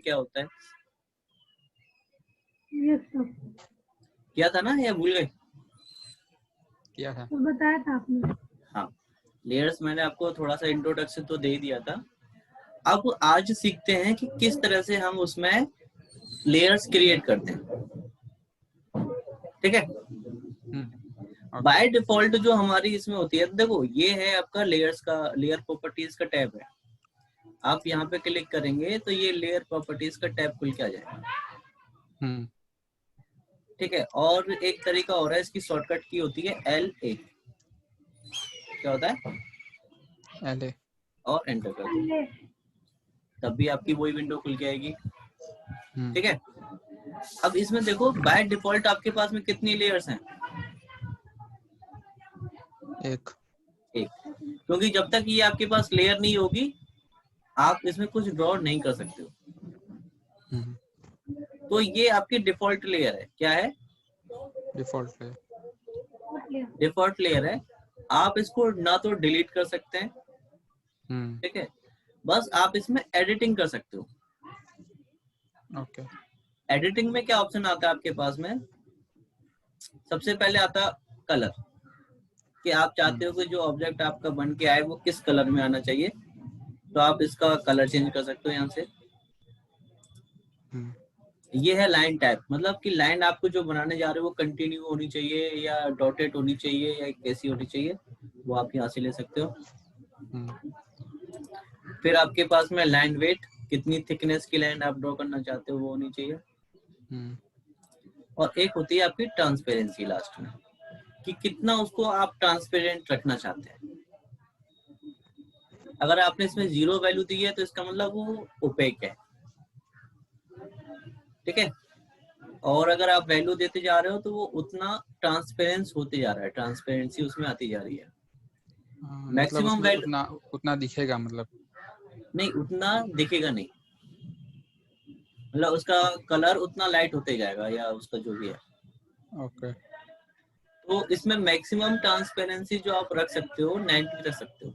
क्या होता है? यस सर, किया था ना या भूल गए? किया था। तो बताया था आपने। हाँ, लेयर्स मैंने आपको थोड़ा सा इंट्रोडक्शन तो दे ही दिया था। अब आज सीखते हैं कि किस तरह से हम उसमें लेयर्स क्रिएट करते हैं। ठीक है, बाय डिफॉल्ट जो हमारी इसमें होती है, देखो ये है आपका लेयर्स का, लेयर प्रॉपर्टीज का टैब है। आप यहाँ पे क्लिक करेंगे तो ये लेयर प्रॉपर्टीज का टैब खुल के आ जाएगा। ठीक है, और एक तरीका और है, इसकी शॉर्टकट की होती है LA। क्या होता है? LA। और एंटर कर दो, तब भी आपकी वही विंडो खुल के आएगी। ठीक है, अब इसमें देखो बाय डिफॉल्ट आपके पास में कितनी लेयर्स हैं? एक, क्योंकि जब तक ये आपके पास लेयर नहीं होगी आप इसमें कुछ ड्रॉ नहीं कर सकते हो। तो ये आपकी डिफॉल्ट लेयर है। क्या है? डिफॉल्ट लेयर है। आप इसको ना तो डिलीट कर सकते हैं, ठीक है, बस आप इसमें एडिटिंग कर सकते हो। ओके। एडिटिंग में क्या ऑप्शन आता है आपके पास में? सबसे पहले आता कलर, कि आप चाहते हो कि जो ऑब्जेक्ट आपका बन के आए वो किस कलर में आना चाहिए, तो आप इसका कलर चेंज कर सकते हो यहाँ से। ये है लाइन टाइप, मतलब कि लाइन आपको जो बनाने जा रहे हो वो कंटिन्यू होनी चाहिए या डॉटेड होनी चाहिए या कैसी होनी चाहिए, वो आप यहाँ से ले सकते हो। फिर आपके पास में लाइन वेट, कितनी थिकनेस की लाइन आप ड्रॉ करना चाहते हो वो होनी चाहिए। और एक होती है आपकी ट्रांसपेरेंसी लास्ट में, कि कितना उसको आप ट्रांसपेरेंट रखना चाहते हैं। अगर आपने इसमें 0 वैल्यू दी है तो इसका मतलब वो ओपेक है। ठीक है, और अगर आप वैल्यू देते जा रहे हो तो वो उतना ट्रांसपेरेंस होते जा रहा है, ट्रांसपेरेंसी उसमें आती जा रही है। मैक्सिमम मतलब वैल्यू उतना दिखेगा, मतलब नहीं, उतना दिखेगा नहीं, मतलब उसका कलर उतना लाइट होते जाएगा या उसका जो भी है। ओके। तो इसमें मैक्सिमम ट्रांसपेरेंसी जो आप रख सकते हो 90 रख सकते हो।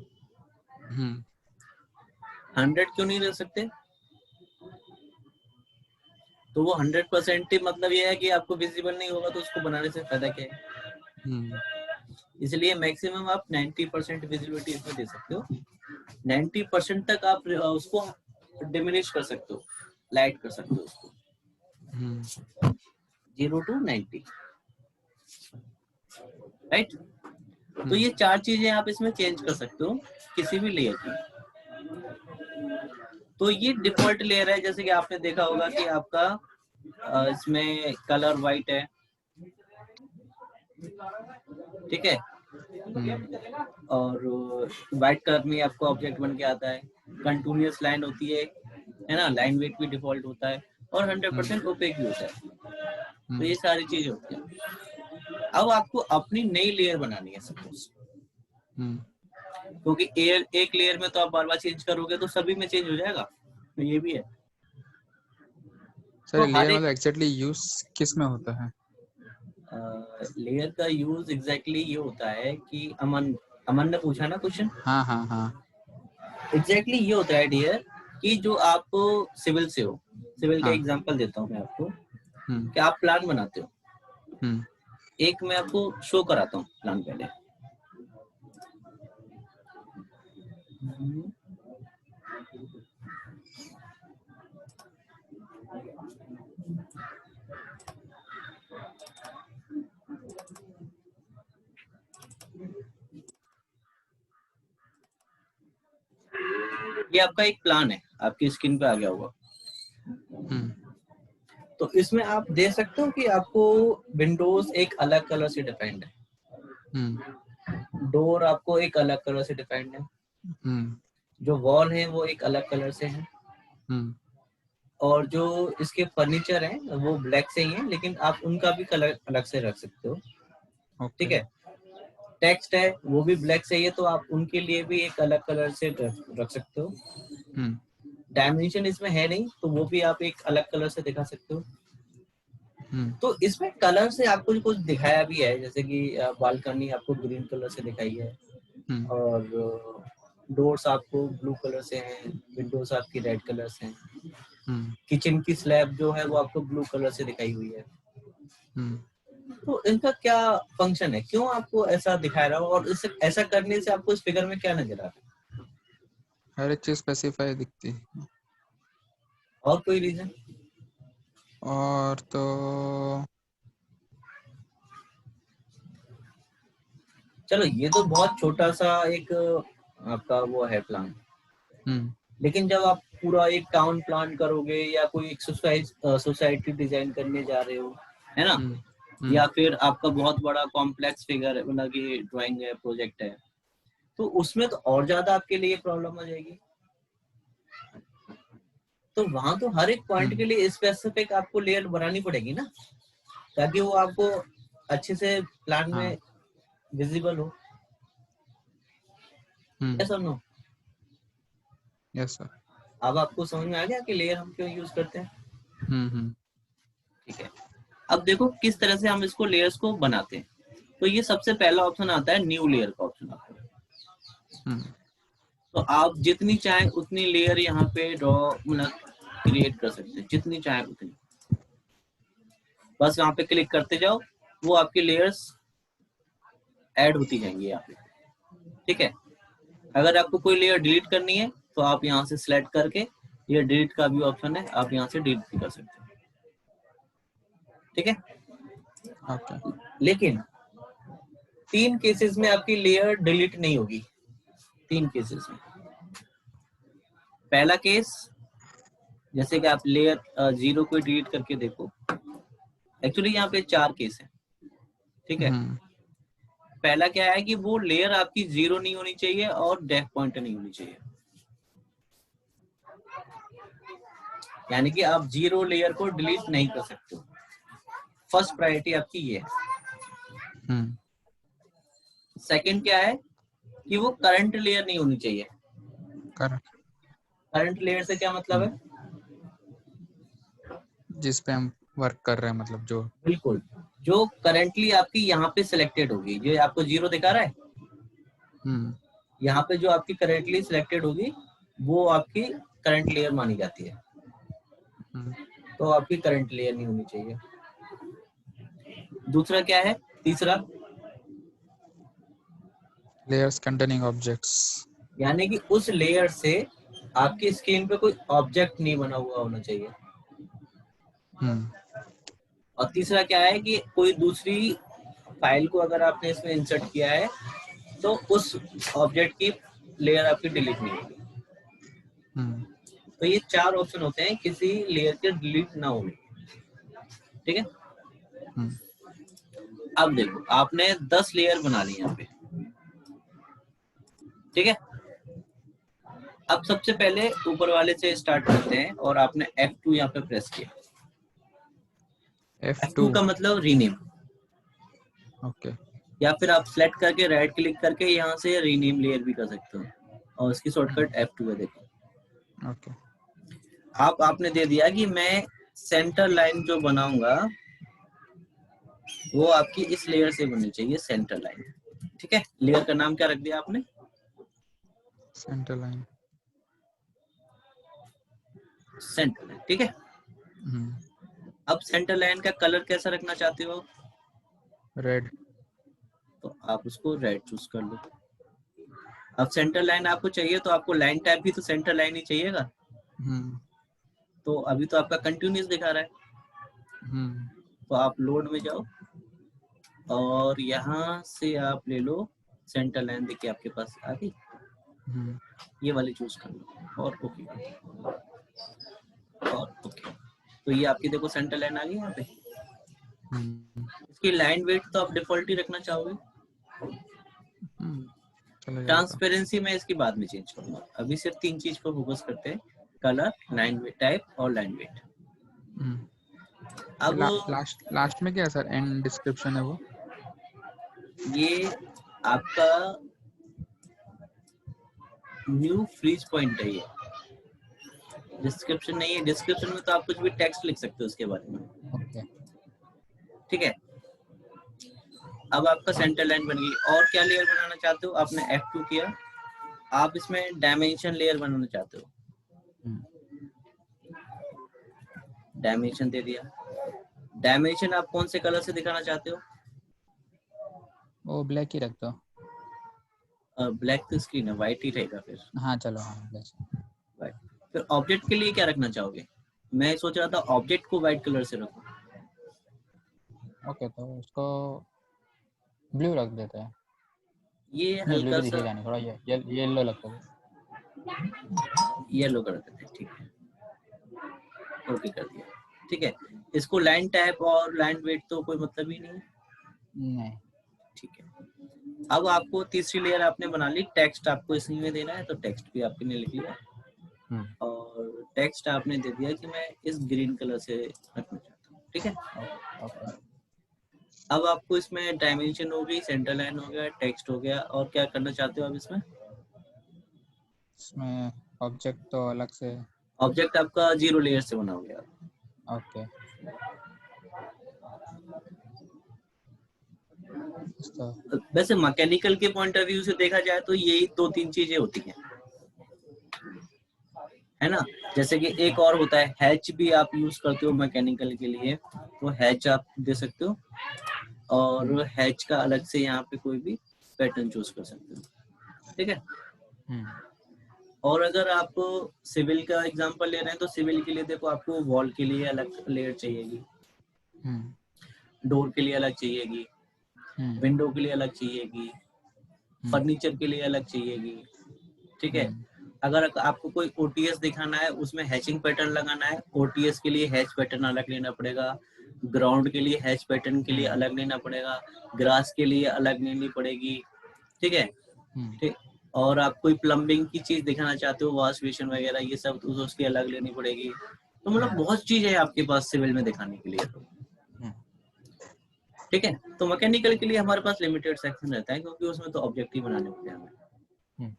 100 क्यों नहीं रख सकते? तो वो 100% ही मतलब ये है कि आपको विजिबल नहीं होगा, तो उसको बनाने से फायदा क्या है? इसलिए मैक्सिमम आप 90% विजिबिलिटी इसमें दे सकते हो। 90% तक आप उसको डिमिनिश कर सकते हो, लाइट कर सकते हो उसको। 0 to 90, राइट? तो ये 4 चीजें आप इसमें चेंज कर सकते हो किसी भी लेयर की। तो ये डिफॉल्ट लेयर है, जैसे कि आपने देखा होगा कि आपका इसमें कलर वाइट है, ठीक है, और व्हाइट कलर में आपको ऑब्जेक्ट बन के आता है। कंटिन्यूअस लाइन होती है ना, लाइन वेट भी डिफॉल्ट होता है, और 100% ओपेक भी होता है। तो ये सारी चीजें होती हैं। अब आपको अपनी नई लेयर बनानी है सपोज, क्योंकि एक लेयर में तो आप बार बार चेंज करोगे तो सभी में चेंज हो जाएगा, तो ये भी है। सर, लेयर मतलब एग्जैक्टली यूज किस में होता है? लेयर का यूज एग्जैक्टली ये होता है कि अमन ने पूछा ना क्वेश्चन। हाँ। एग्जैक्टली ये होता है डियर, कि जो आप सिविल से हो, सिविल का एग्जांपल देता हूँ मैं आपको, कि आप प्लान बनाते हो। एक मैं आपको शो कराता हूँ प्लान पहले। ये आपका एक प्लान है, आपकी स्क्रीन पे आ गया होगा। तो इसमें आप देख सकते हो कि आपको विंडोज एक अलग कलर से डिफाइंड है, डोर आपको एक अलग कलर से डिफाइंड है, जो वॉल है वो एक अलग कलर से है, और जो इसके फर्नीचर हैं वो ब्लैक से ही हैं, लेकिन आप उनका भी कलर अलग से रख सकते हो। ठीक है, टेक्स्ट है वो भी ब्लैक से ही है, तो आप उनके लिए भी एक अलग कलर से रख सकते हो। डायमेंशन इसमें है नहीं, तो वो भी आप एक अलग कलर से दिखा सकते हो। तो इसमें कलर से आपको कुछ दिखाया भी है, जैसे कि बालकनी आपको ग्रीन कलर से दिखाई है, और डोर्स आपको ब्लू कलर से हैं, विंडोज आपकी रेड कलर से हैं। किचन की स्लैब जो है वो आपको ब्लू कलर से दिखाई हुई है। तो इनका क्या फंक्शन है, क्यों आपको ऐसा दिखा रहा हो, और इसे ऐसा करने से आपको इस फिगर में क्या नजर आ रहा है? हर एक चीज स्पेसिफाई दिखती है। और कोई रीजन? और तो चलो ये तो बहुत छोटा सा एक आपका वो है प्लान, लेकिन जब आप पूरा एक टाउन प्लान करोगे या कोई एक सोसाइटी डिजाइन करने जा रहे हो, है ना, या फिर आपका बहुत बड़ा कॉम्प्लेक्स फिगर मतलब कि ड्राइंग है, प्रोजेक्ट है, तो उसमें तो और ज्यादा आपके लिए प्रॉब्लम आ जाएगी। तो वहां तो हर एक पॉइंट के लिए स्पेसिफिक आपको लेयर बनानी पड़ेगी ना, ताकि वो आपको अच्छे से प्लान में विजिबल हो। यस और नो? Yes sir. अब आपको समझ में आ गया कि लेयर हम क्यों यूज करते हैं? ठीक है, अब देखो किस तरह से हम इसको लेयर्स को बनाते हैं। तो ये सबसे पहला ऑप्शन आता है, न्यू लेयर का ऑप्शन आता है। तो आप जितनी चाहे उतनी लेयर यहाँ पे ड्रॉ मतलब क्रिएट कर सकते हैं, जितनी चाहे उतनी। बस यहाँ पे क्लिक करते जाओ, वो आपकी लेयर्स ऐड होती जाएंगी यहाँ पे। ठीक है, अगर आपको कोई लेयर डिलीट करनी है तो आप यहाँ से सिलेक्ट करके, ये डिलीट का भी ऑप्शन है, आप यहाँ से डिलीट भी कर सकते हैं। ठीक है, लेकिन 3 केसेस में आपकी लेयर डिलीट नहीं होगी। 3 केसेस में। पहला केस, जैसे कि आप लेयर 0 को डिलीट करके देखो, एक्चुअली यहाँ पे 4 केस है। ठीक है, पहला क्या है कि वो लेयर आपकी 0 नहीं होनी चाहिए और डेफ पॉइंटर नहीं होनी चाहिए, यानी कि आप 0 लेयर को डिलीट नहीं कर सकते। फर्स्ट प्रायोरिटी आपकी ये है। सेकंड क्या है कि वो करंट लेयर नहीं होनी चाहिए। करंट लेयर से क्या मतलब है? जिस पे हम वर्क कर रहे हैं, मतलब जो बिल्कुल जो करंटली आपकी यहाँ पे सिलेक्टेड होगी, जो आपको 0 दिखा रहा है, यहाँ पे जो आपकी करंटली सिलेक्टेड होगी वो आपकी करंट लेयर मानी जाती है। तो आपकी करंट लेयर नहीं होनी चाहिए। दूसरा क्या है, तीसरा, लेयर्स कंटेनिंग ऑब्जेक्ट्स, यानी कि उस लेयर से आपकी स्क्रीन पे कोई ऑब्जेक्ट नहीं बना हुआ होना चाहिए। और तीसरा क्या है कि कोई दूसरी फाइल को अगर आपने इसमें इंसर्ट किया है तो उस ऑब्जेक्ट की लेयर आपकी डिलीट नहीं होगी। तो ये 4 ऑप्शन होते हैं किसी लेयर के डिलीट ना होने। ठीक है, अब देखो आपने 10 लेयर बना ली यहाँ पे। ठीक है, अब सबसे पहले ऊपर वाले से स्टार्ट करते हैं और आपने F2 यहाँ पे प्रेस किया। F2 का मतलब रीनेम। ओके, या फिर आप सेलेक्ट करके राइट क्लिक करके यहाँ से रीनेम लेयर भी कर सकते हो, और इसकी शॉर्टकट F2 है। देखो ओके, आपने दे दिया कि मैं सेंटर लाइन जो बनाऊंगा वो आपकी इस लेयर से बननी चाहिए, सेंटर लाइन। ठीक है, लेयर का नाम क्या रख दिया आपने? Centre line. सेंटर लाइन, ठीक है। अब सेंटर लाइन का कलर कैसा रखना चाहते हो? रेड। तो आप उसको रेड चूज कर लो। अब सेंटर लाइन आपको चाहिए तो आपको लाइन टाइप भी तो सेंटर लाइन ही चाहिएगा। तो अभी तो आपका कंटिन्यूअस दिखा रहा है। तो आप लोड में जाओ और यहाँ से आप ले लो सेंटर लाइन, देखिए आपके पास आ गई। ये वाली चूज कर लो और ओके, और ओके। तो ये आपकी देखो सेंटर लाइन आ गई यहाँ पे। इसकी लाइन वेट तो आप डिफॉल्ट ही रखना चाहोगे। ट्रांसपेरेंसी में इसकी बाद में चेंज करूंगा, अभी सिर्फ 3 चीज पर फोकस करते हैं, कलर, लाइन वेट टाइप और लाइन वेट। अब लास्ट में क्या है सर, एंड डिस्क्रिप्शन है वो? ये आपका न्यू फ्रीज पॉइंट है, ये डिस्क्रिप्शन नहीं है। डिस्क्रिप्शन में तो आप कुछ भी टेक्स्ट लिख सकते हो उसके बारे में। ठीक है, अब आपका सेंटर लाइन बन गई। और क्या लेयर बनाना चाहते हो? आपने F2 किया, आप इसमें डायमेंशन लेयर बनाना चाहते हो। डायमेंशन दे दिया। डायमेंशन आप कौन से कलर से दिखाना चाहते हो? वो ब्लैक ही रख दो। ब्लैक तो स्क्रीन है, व्हाइट ही रहेगा फिर। हाँ चलो, हाँ व्हाइट। फिर ऑब्जेक्ट के लिए क्या रखना चाहोगे? मैं सोच रहा था ऑब्जेक्ट को व्हाइट कलर से रखूं। ओके, तो उसको ब्लू रख देते हैं। ये नहीं, ब्लू हल्का भी सा दिखेगा नहीं, थोड़ा येलो लगता है। येलो कर देते हैं, ठीक है, ओके कर दिया। ठीक है, इसको लाइन टाइप और लाइन वेट तो कोई मतलब ही नहीं है। नहीं। ठीक है, अब आपको तीसरी लेयर आपने बना ली, टेक्स्ट आपको इसी में देना है, तो टेक्स्ट भी आपने लिख लिया। और टेक्स्ट आपने दे दिया कि मैं इस ग्रीन कलर से रखना चाहता हूँ। ठीक है, ओके। अब आपको इसमें डायमेंशन हो गई, सेंटर लाइन हो गया, टेक्स्ट हो गया, और क्या करना चाहते हो आप इसमें? इसमें ऑब्जेक्ट तो अलग से। ऑब्जेक्ट आपका 0 लेयर से बना हो गया। ओके, तो वैसे मैकेनिकल के पॉइंट ऑफ व्यू से देखा जाए तो यही 2-3 चीजें होती हैं, है ना। जैसे कि एक और होता है हैच, भी आप यूज करते हो मैकेनिकल के लिए, तो हैच आप दे सकते हो, और हैच का अलग से यहाँ पे कोई भी पैटर्न चूज कर सकते हो। ठीक है, और अगर आप सिविल का एग्जांपल ले रहे हैं तो सिविल के लिए देखो, आपको वॉल के लिए अलग लेयर चाहिएगी, डोर के लिए अलग चाहिएगी, विंडो के लिए अलग चाहिएगी, फर्नीचर के लिए अलग चाहिएगी। ठीक है, अगर आपको कोई ओटीएस दिखाना है, उसमें हैचिंग पैटर्न लगाना है, ओटीएस के लिए हैच पैटर्न अलग लेना पड़ेगा, ग्राउंड के लिए हैच पैटर्न के लिए अलग लेना पड़ेगा, ग्रास के लिए अलग लेनी पड़ेगी। ठीक है, ठीक। और आप कोई प्लम्बिंग की चीज दिखाना चाहते हो, वॉश बेसिन वगैरह, ये सब तो उसकी अलग लेनी पड़ेगी। तो मतलब बहुत चीज है आपके पास सिविल में दिखाने के लिए। तो ठीक है, तो मैकेनिकल के लिए हमारे पास लिमिटेड सेक्शन रहता है, क्योंकि उसमें तो ऑब्जेक्टिव बनाने होते हैं हमें।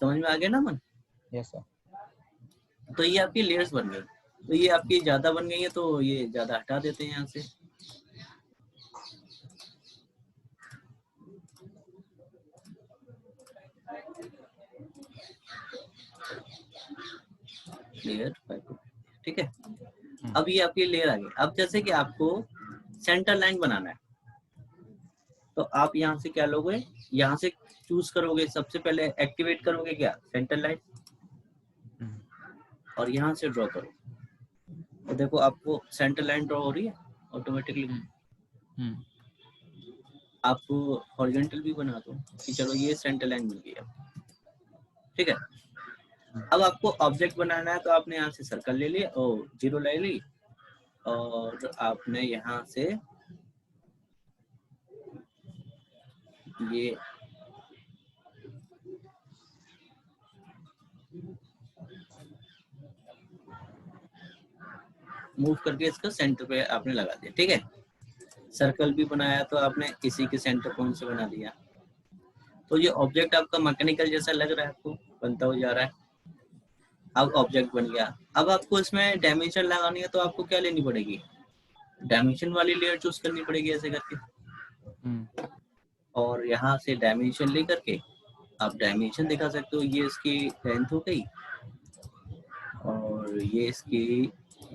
समझ में आ गया ना मन? Yes sir. तो ये आपकी लेयर्स बन गई, तो ये आपकी ज्यादा बन गई है, तो ये ज्यादा हटा देते हैं यहाँ से। लेयर 5, ठीक है। अब ये आपकी लेयर आ गई। अब जैसे कि आपको सेंटर लाइन बनाना है, तो आप यहाँ से क्या लोगे, यहाँ से चूज करोगे, सबसे पहले एक्टिवेट करोगे क्या, सेंटर लाइन, और यहाँ से ड्रॉ करो। और देखो आपको सेंटर लाइन ड्रॉ हो रही है ऑटोमेटिकली। आप हॉरिजॉन्टल भी बना दो कि चलो ये सेंटर लाइन मिल गई अब। ठीक है, अब आपको ऑब्जेक्ट बनाना है, तो आपने यहाँ से सर्कल ले लिया और 0 ले ली, और आपने यहाँ से ये मूव करके इसका सेंटर पे आपने लगा दिया। ठीक है, सर्कल भी बनाया तो आपने इसी के सेंटर पॉइंट से बना दिया। तो ये ऑब्जेक्ट आपका मैकेनिकल जैसा लग रहा है, आपको बनता हो जा रहा है। अब ऑब्जेक्ट बन गया। अब आपको इसमें डायमेंशन लगानी है, तो आपको क्या लेनी पड़ेगी, डायमेंशन वाली लेयर चूज करनी पड़ेगी ऐसे करके। और यहाँ से डायमेंशन लेकर के आप डायमेंशन दिखा सकते हो। ये इसकी लेंथ हो गई, और ये इसकी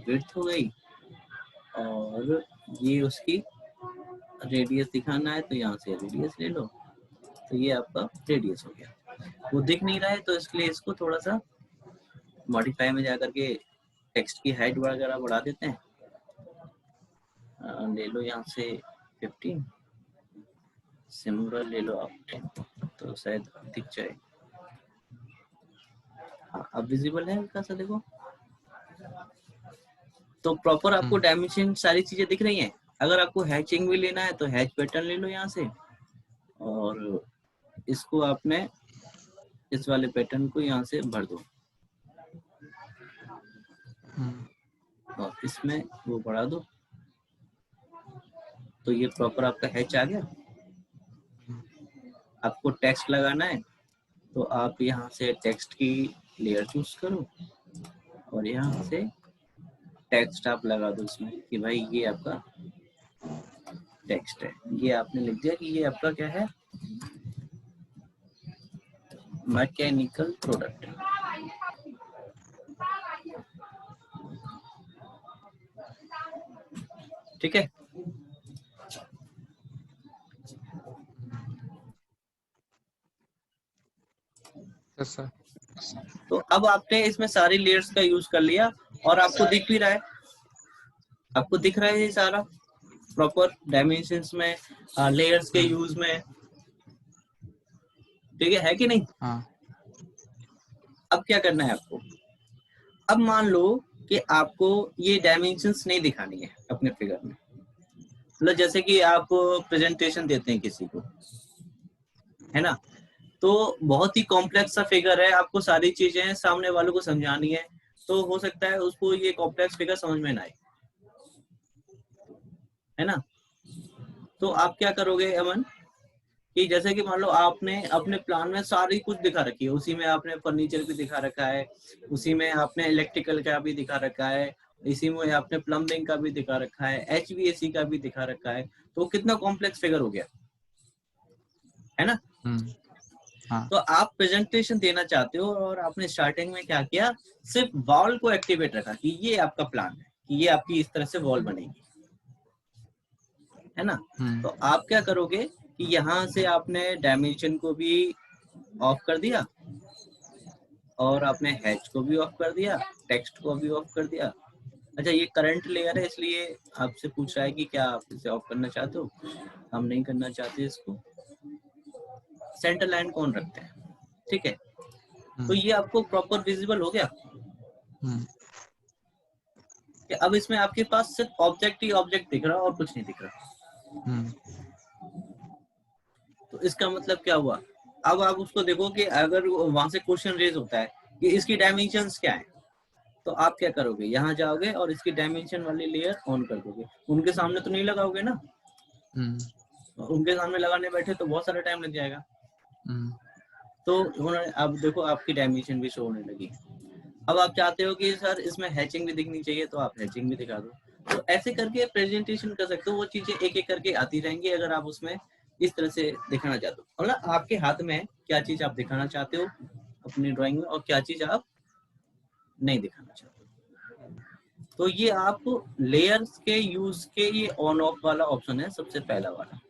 विड्थ हो गई, और ये उसकी रेडियस दिखाना है, तो यहाँ से रेडियस ले लो, तो ये आपका रेडियस हो गया। वो दिख नहीं रहा है, तो इसलिए इसको थोड़ा सा मॉडिफाई में जाकर के टेक्स्ट की हाइट वगैरह बढ़ा देते हैं। ले लो यहाँ से 15, सिंबल ले लो आप 10, तो शायद दिख जाए। हाँ, अब विजिबल है हल्का सा, देखो। तो प्रॉपर आपको डायमेंशन सारी चीजें दिख रही हैं। अगर आपको हैचिंग भी लेना है, तो हैच पैटर्न ले लो यहाँ से, और इसको आपने इस वाले पैटर्न को यहाँ से भर दो, और इसमें वो बढ़ा दो, तो ये प्रॉपर आपका हैच आ गया। आपको टेक्स्ट लगाना है, तो आप यहाँ से टेक्स्ट की लेयर चूज करो, और यहाँ से टेक्स्ट आप लगा दो इसमें कि भाई ये आपका टेक्स्ट है। ये आपने लिख दिया कि ये आपका क्या है, मैकेनिकल प्रोडक्ट। ठीक है। Yes sir. तो अब आपने इसमें सारी लेयर्स का यूज कर लिया और आपको दिख भी रहा है, आपको दिख रहा है ये सारा प्रॉपर डायमेंशंस में, लेयर्स के यूज में, ठीक है कि नहीं? हाँ। अब क्या करना है आपको, अब मान लो कि आपको ये डायमेंशंस नहीं दिखानी है अपने फिगर में, मतलब जैसे कि आप प्रेजेंटेशन देते हैं किसी को, है ना, तो बहुत ही कॉम्प्लेक्स सा फिगर है, आपको सारी चीजें सामने वालों को समझानी है, तो हो सकता है उसको ये कॉम्प्लेक्स फिगर समझ में ना आए, है ना। तो आप क्या करोगे अमन, कि जैसे कि मान लो आपने अपने प्लान में सारी कुछ दिखा रखी है, उसी में आपने फर्नीचर भी दिखा रखा है, उसी में आपने इलेक्ट्रिकल का भी दिखा रखा है, इसी में आपने प्लम्बिंग का भी दिखा रखा है, HVAC का भी दिखा रखा है, तो कितना कॉम्प्लेक्स फिगर हो गया, है ना। हाँ। तो आप प्रेजेंटेशन देना चाहते हो और आपने स्टार्टिंग में क्या किया, सिर्फ वॉल को एक्टिवेट रखा कि ये आपका प्लान है, कि ये आपकी इस तरह से वॉल बनेगी, है ना। तो आप क्या करोगे कि यहाँ से आपने डायमेंशन को भी ऑफ कर दिया और आपने हैच को भी ऑफ कर दिया, टेक्स्ट को भी ऑफ कर दिया। अच्छा, ये करंट लेयर है इसलिए आपसे पूछ रहा है कि क्या आप इसे ऑफ करना चाहते हो, हम नहीं करना चाहते इसको, सेंटर लाइन कौन रखते हैं, ठीक है। तो ये आपको प्रॉपर विजिबल हो गया कि अब इसमें आपके पास सिर्फ ऑब्जेक्ट ही ऑब्जेक्ट दिख रहा है और कुछ नहीं दिख रहा। तो इसका मतलब क्या हुआ, अब आप उसको देखो कि अगर वहां से क्वेश्चन रेज होता है कि इसकी डायमेंशंस क्या है, तो आप क्या करोगे, यहाँ जाओगे और इसकी डायमेंशन वाली लेयर ऑन कर दोगे, उनके सामने तो नहीं लगाओगे ना, उनके सामने लगाने बैठे तो बहुत सारा टाइम लग जाएगा। तो उन्होंने, अब देखो आपकी डायमेंशन भी शो होने लगी। अब आप चाहते हो कि सर इसमें हैचिंग भी दिखनी चाहिए, तो आप हैचिंग भी दिखा दो। तो ऐसे करके प्रेजेंटेशन कर सकते हो, वो चीजें एक एक करके आती रहेंगी अगर आप उसमें इस तरह से दिखाना चाहते हो। मतलब आपके हाथ में क्या चीज आप दिखाना चाहते हो अपनी ड्राइंग में और क्या चीज आप नहीं दिखाना चाहते हो। तो ये आप लेयर्स के यूज के ये ऑन ऑफ वाला ऑप्शन है सबसे पहला वाला।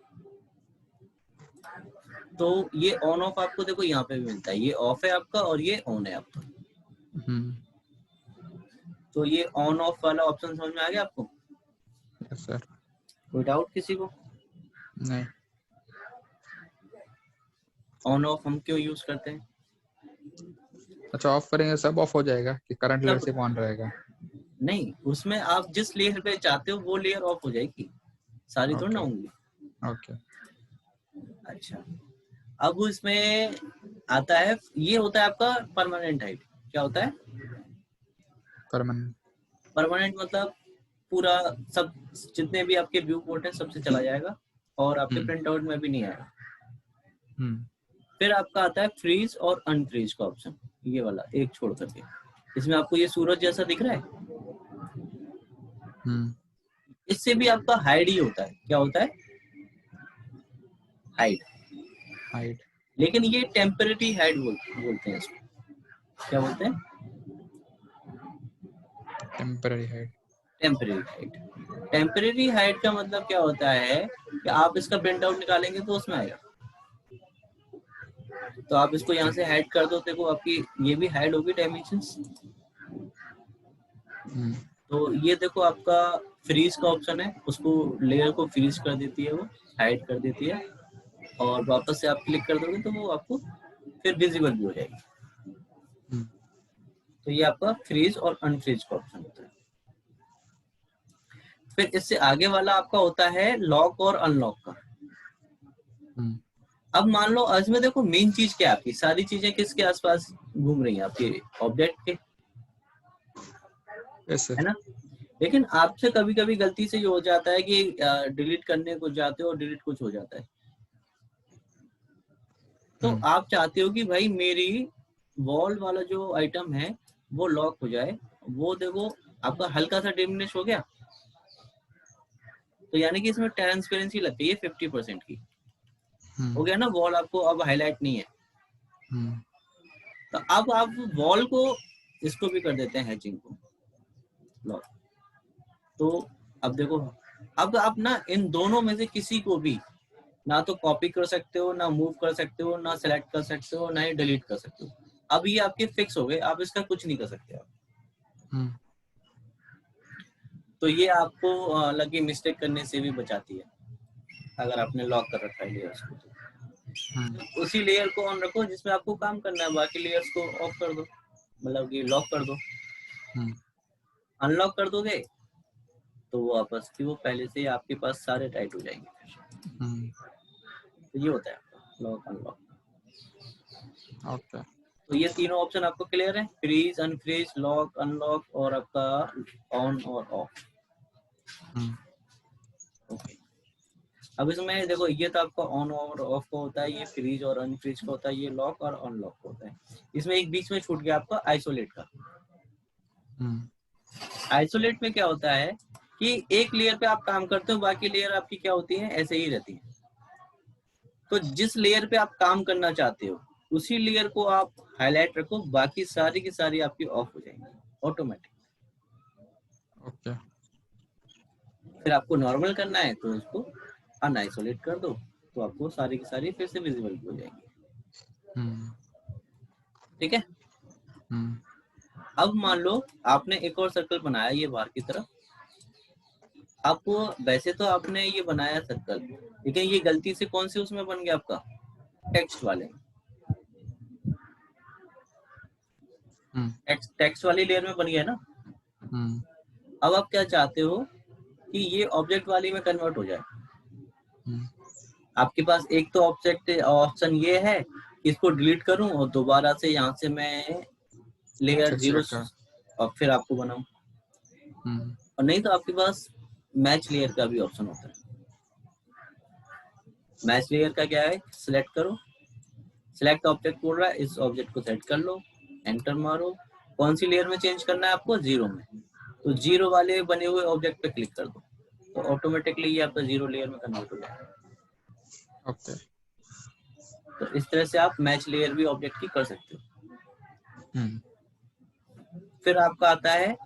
तो ये ऑन ऑफ आपको देखो यहाँ पे भी मिलता है, ये ऑफ है आपका और ये ऑन है आपका। तो ये ऑन ऑफ वाला ऑप्शन समझ में आ गया आपको? Yes sir. कोई डाउट किसी को? नहीं। ऑन ऑफ हम क्यों यूज करते हैं? अच्छा, ऑफ करेंगे सब ऑफ हो जाएगा कि करंट लेयर सब सिर्फ ऑन रहेगा? नहीं, उसमें आप जिस लेयर पे चाहते हो वो लेयर ऑफ हो जाएगी, सारी थोड़ी ना होंगी। ओके। अच्छा, अब इसमें आता है, ये होता है आपका परमानेंट हाइट। क्या होता है परमानेंट? परमानेंट? मतलब पूरा सब जितने भी आपके व्यू पोर्ट है सबसे चला जाएगा और आपके प्रिंट आउट में भी नहीं आएगा। फिर आपका आता है फ्रीज और अनफ्रीज का ऑप्शन, ये वाला एक छोड़ करके। इसमें आपको ये सूरज जैसा दिख रहा है, इससे भी आपका हाइड ही होता है। क्या होता है? हाइड। लेकिन ये टेम्परेरी हाइड बोलते हैं इसको। क्या बोलते हैं? Temporary hide. Temporary hide. Temporary hide का मतलब क्या होता है कि आप इसका प्रिंट आउट निकालेंगे तो उसमें आएगा। तो आप इसको यहाँ से हाइड कर दो, देखो आपकी ये भी हाइड होगी डायमेंशंस। तो ये देखो आपका फ्रीज का ऑप्शन है, उसको लेयर को फ्रीज कर देती है, वो हाइड कर देती है, और वापस से आप क्लिक कर दोगे तो वो आपको फिर विजिबल भी हो जाएगी। तो ये आपका फ्रीज और अनफ्रीज का ऑप्शन होता है। फिर इससे आगे वाला आपका होता है लॉक और अनलॉक का। अब मान लो इसमें देखो मेन चीज क्या है, आपकी सारी चीजें किसके आसपास घूम रही हैं, आपके ऑब्जेक्ट के, है ना। लेकिन आपसे कभी कभी गलती से ये हो जाता है कि डिलीट करने को जाते हो और डिलीट कुछ हो जाता है। तो आप चाहते हो कि भाई मेरी वॉल वाला जो आइटम है वो लॉक हो जाए। वो देखो आपका हल्का सा डिमिनिश हो गया, तो यानी कि इसमें ट्रांसपेरेंसी लगती है 50% की। हो गया ना, वॉल आपको अब हाईलाइट नहीं है। तो अब आप वॉल को इसको भी कर देते हैं हैचिंग को लॉक। तो अब देखो अब आप ना इन दोनों में से किसी को भी ना तो कॉपी कर सकते हो, ना मूव कर सकते हो, ना सेलेक्ट कर सकते हो, ना ही डिलीट कर सकते हो। अब ये आपके फिक्स हो गए, आप इसका कुछ नहीं कर सकते आप। तो ये आपको लगी मिस्टेक करने से भी बचाती है, अगर आपने लॉक कर रखा है लेयर्स को तो उसी लेयर को ऑन रखो जिसमें आपको काम करना है, बाकी लेयर्स को ऑफ कर दो, मतलब कि लॉक कर दो। अनलॉक कर दोगे तो वो आपस की वो पहले से आपके पास सारे टाइट हो जाएंगे। तो ये होता है लॉक अनलॉक। ओके। तो ये तीनों ऑप्शन आपको क्लियर है, फ्रीज, अनफ्रीज, लॉक, अनलॉक और आपका ऑन और ऑफ। ओके, अब इसमें देखो ये तो आपका ऑन और ऑफ का होता है, ये फ्रीज और अनफ्रीज का होता है, ये लॉक और अनलॉक का होता है। इसमें एक बीच में छूट गया आपका आइसोलेट का। आइसोलेट में क्या होता है कि एक लेयर पे आप काम करते हो, बाकी लेयर आपकी क्या होती है, ऐसे ही रहती है। तो जिस लेयर पे आप काम करना चाहते हो उसी लेयर को आप हाईलाइट रखो, बाकी सारी की सारी आपकी ऑफ हो जाएंगी ऑटोमेटिक। ओके। फिर आपको नॉर्मल करना है तो उसको अनआइसोलेट कर दो, तो आपको सारी की सारी फिर से विजिबल हो जाएंगी। ठीक है। अब मान लो आपने एक और सर्कल बनाया ये बाहर की तरफ। आपको वैसे तो आपने ये बनाया सर्कल, लेकिन ये गलती से कौन से उसमें बन गया आपका, टेक्स्ट वाले। टेक्स्ट वाली लेयर में बन गया ना। अब आप क्या चाहते हो कि ये ऑब्जेक्ट वाली में कन्वर्ट हो जाए। आपके पास एक तो ऑब्जेक्ट ऑप्शन ये है कि इसको डिलीट करूं और दोबारा से यहाँ से मैं लेयर 0 और फिर आपको बनाऊं, और नहीं तो आपके पास मैच लेयर का भी ऑप्शन होता है। मैच लेयर का क्या है, सिलेक्ट करो, सिलेक्ट ऑब्जेक्ट बोल रहा है, इस ऑब्जेक्ट को सेलेक्ट कर लो, एंटर मारो। कौन सी लेयर में चेंज करना है आपको, 0 में, तो 0 वाले बने हुए ऑब्जेक्ट पे क्लिक कर दो, तो ऑटोमेटिकली ये आपका 0 लेयर में कन्वर्ट हो जाएगा। ओके। तो इस तरह से आप मैच लेयर भी ऑब्जेक्ट की कर सकते हो। फिर आपका आता है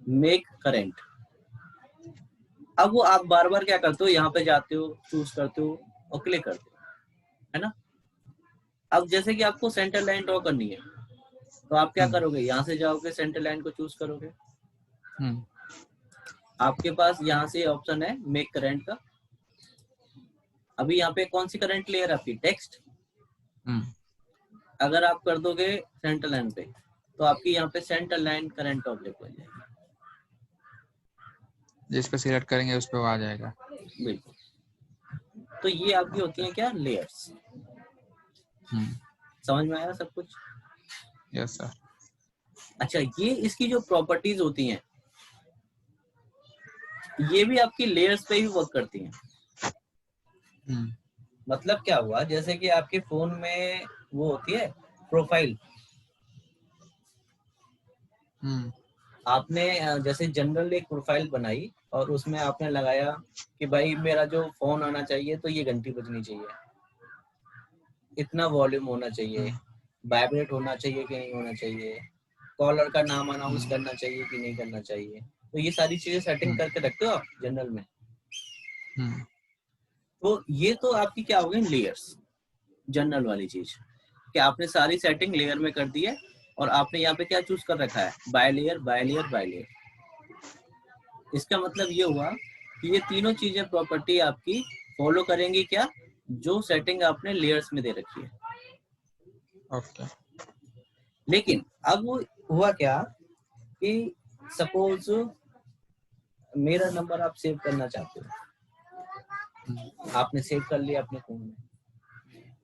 मेक करेंट। अब वो आप बार बार क्या करते हो, यहाँ पे जाते हो, चूज करते हो और क्लिक करते हो, है ना। अब जैसे कि आपको सेंटर लाइन ड्रॉ करनी है तो आप क्या करोगे, यहाँ से जाओगे, सेंटर लाइन को चूज करोगे। आपके पास यहाँ से ऑप्शन है मेक करंट का। अभी यहाँ पे कौन सी करंट लेयर आपकी, टेक्स्ट। अगर आप कर दोगे सेंटर लाइन पे तो आपकी यहाँ पे सेंटर लाइन करंट ऑब्जेक्ट बन जाएगा, जिस पे सिलेक्ट करेंगे उस पे वो आ जाएगा। बिल्कुल। तो ये आपकी होती है क्या, लेयर्स। समझ में आया सब कुछ? Yes sir. अच्छा, ये इसकी जो प्रॉपर्टीज होती हैं ये भी आपकी लेयर्स पे ही वर्क करती हैं। मतलब क्या हुआ, जैसे कि आपके फोन में वो होती है प्रोफाइल। आपने जैसे जनरल एक प्रोफाइल बनाई और उसमें आपने लगाया कि भाई मेरा जो फोन आना चाहिए तो ये घंटी बजनी चाहिए, इतना वॉल्यूम होना चाहिए, वाइब्रेट होना चाहिए कि नहीं होना चाहिए, कॉलर का नाम अनाउंस करना चाहिए कि नहीं करना चाहिए। तो ये सारी चीजें सेटिंग करके रखते हो आप जनरल में। तो ये तो आपकी क्या हो गई, लेयर्स, जनरल वाली चीज कि आपने सारी सेटिंग लेयर में कर दी है और आपने यहाँ पे क्या चूज कर रखा है, by layer by layer by layer. इसका मतलब ये हुआ कि ये तीनों चीजें प्रॉपर्टी आपकी फॉलो करेंगी क्या, जो सेटिंग आपने लेयर्स में दे रखी है। ओके। लेकिन अब हुआ क्या कि सपोज मेरा नंबर आप सेव करना चाहते हो, आपने सेव कर लिया अपने फोन में,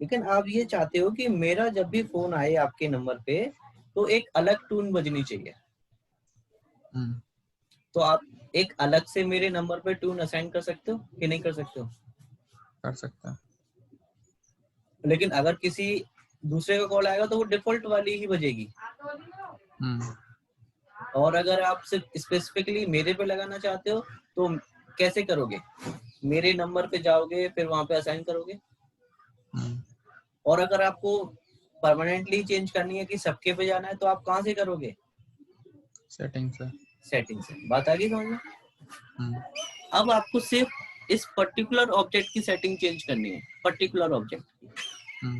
लेकिन आप ये चाहते हो कि मेरा जब भी फोन आए आपके नंबर पे तो एक अलग टून बजनी चाहिए। तो आप एक अलग से मेरे नंबर पे ट्यून असाइन कर सकते हो कि नहीं कर सकते हो? कर सकते हैं। लेकिन अगर किसी दूसरे का कॉल आएगा तो वो डिफॉल्ट वाली ही बजेगी। और अगर आप सिर्फ स्पेसिफिकली मेरे पे लगाना चाहते हो तो कैसे करोगे, मेरे नंबर पे जाओगे फिर वहां पे असाइन करोगे। और अगर आपको परमानेंटली चेंज करनी है कि सबके पे जाना है तो आप कहाँ से करोगे, सेटिंग से। सेटिंग से। बात आ गई समझ में? अब आपको सिर्फ इस पर्टिकुलर ऑब्जेक्ट की सेटिंग चेंज करनी है, पर्टिकुलर ऑब्जेक्ट की।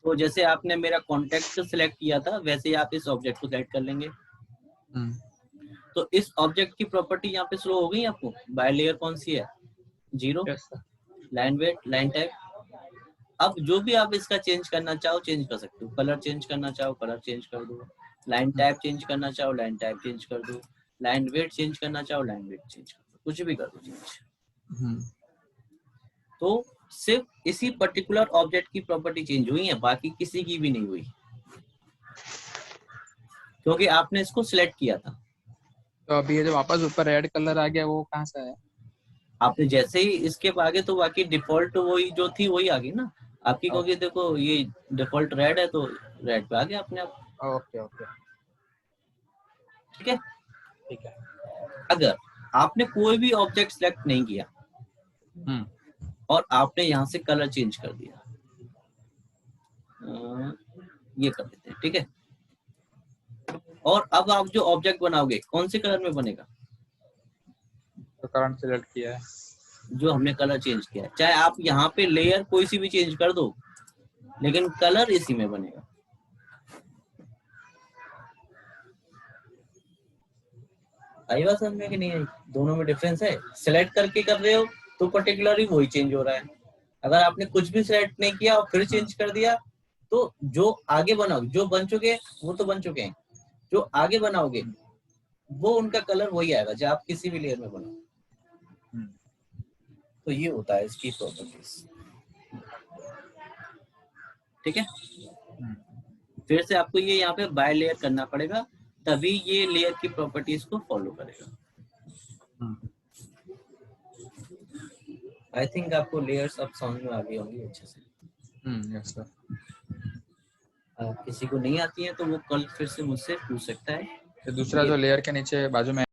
तो जैसे आपने मेरा कॉन्टेक्ट सिलेक्ट किया था, वैसे ही आप इस ऑब्जेक्ट को सेलेक्ट कर लेंगे। तो इस ऑब्जेक्ट की प्रॉपर्टी यहाँ पे शो हो गई आपको। बाय लेयर कौन सी है? 0। Line weight, line type. अब जो भी आप इसका चेंज करना चाहो चेंज कर सकते हो। कलर चेंज करना चाहो कलर चेंज कर दो, लाइन टाइप चेंज करना चाहो लाइन टाइप चेंज कर दो, लाइन वेट चेंज करना चाहो लाइन वेट चेंज कर दो, कुछ भी कर दो चेंज। तो सिर्फ इसी पर्टिकुलर ऑब्जेक्ट की प्रॉपर्टी चेंज हुई है, बाकी किसी की भी नहीं हुई, क्योंकि आपने इसको सिलेक्ट किया था। तो अभी ये जो वापस ऊपर रेड कलर आ गया वो कहाँ से है? आपने जैसे ही इसके आगे तो बाकी डिफॉल्ट वही जो थी वही आ गई ना आपकी, क्योंकि देखो ये डिफॉल्ट रेड है तो रेड पे आ गया अपने आप। ओके ओके ठीक है। ठीक है। अगर आपने कोई भी ऑब्जेक्ट सिलेक्ट नहीं किया और आपने यहाँ से कलर चेंज कर दिया, ये कर देते हैं, ठीक है। और अब आप जो ऑब्जेक्ट बनाओगे कौन से कलर में बनेगा? तो करंट सिलेक्ट किया है, जो हमने कलर चेंज किया है। चाहे आप यहाँ पे लेयर कोई सी भी चेंज कर दो, लेकिन कलर इसी में बनेगा। आई बात समझ में कि नहीं आई? दोनों में डिफरेंस है। सिलेक्ट करके कर रहे हो तो पर्टिकुलरली वही चेंज हो रहा है। अगर आपने कुछ भी सिलेक्ट नहीं किया और फिर चेंज कर दिया तो जो आगे बनाओगे, जो बन चुके वो तो बन चुके हैं, जो आगे बनाओगे वो उनका कलर वही आएगा जो आप किसी भी लेयर में बनाओ। तो ये होता है इसकी प्रॉपर्टीज। ठीक है। फिर से आपको ये यहाँ पे बाय लेयर करना पड़ेगा, तभी ये लेयर की प्रॉपर्टीज को फॉलो करेगा। आई थिंक आपको लेयर्स अब समझ में आ गई होंगी अच्छे से। Yes sir. किसी को नहीं आती है तो वो कल फिर से मुझसे पूछ सकता है। दूसरा जो लेयर के नीचे बाजू में